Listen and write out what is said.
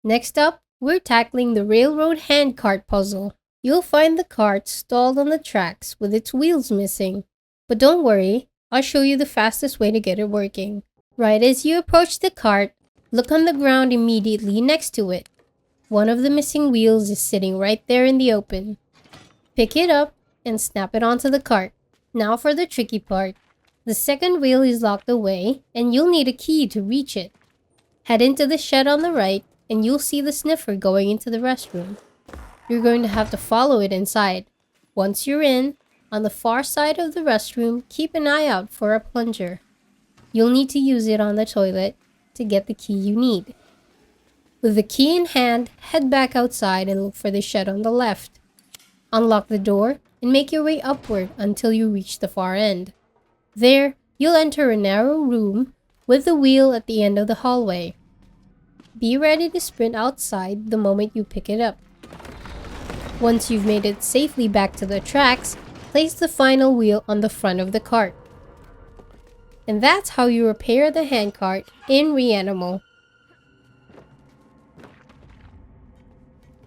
Next up, we're tackling the railroad handcart puzzle. You'll find the cart stalled on the tracks with its wheels missing. But don't worry, I'll show you the fastest way to get it working. Right as you approach the cart, look on the ground immediately next to it. One of the missing wheels is sitting right there in the open. Pick it up and snap it onto the cart. Now for the tricky part. The second wheel is locked away and you'll need a key to reach it. Head into the shed on the right and you'll see the sniffer going into the restroom. You're going to have to follow it inside. Once you're in, on the far side of the restroom, keep an eye out for a plunger. You'll need to use it on the toilet to get the key you need. With the key in hand, head back outside and look for the shed on the left. Unlock the door and make your way upward until you reach the far end. There, you'll enter a narrow room with the wheel at the end of the hallway. Be ready to sprint outside the moment you pick it up. Once you've made it safely back to the tracks, place the final wheel on the front of the cart. And that's how you repair the handcart in REANIMAL.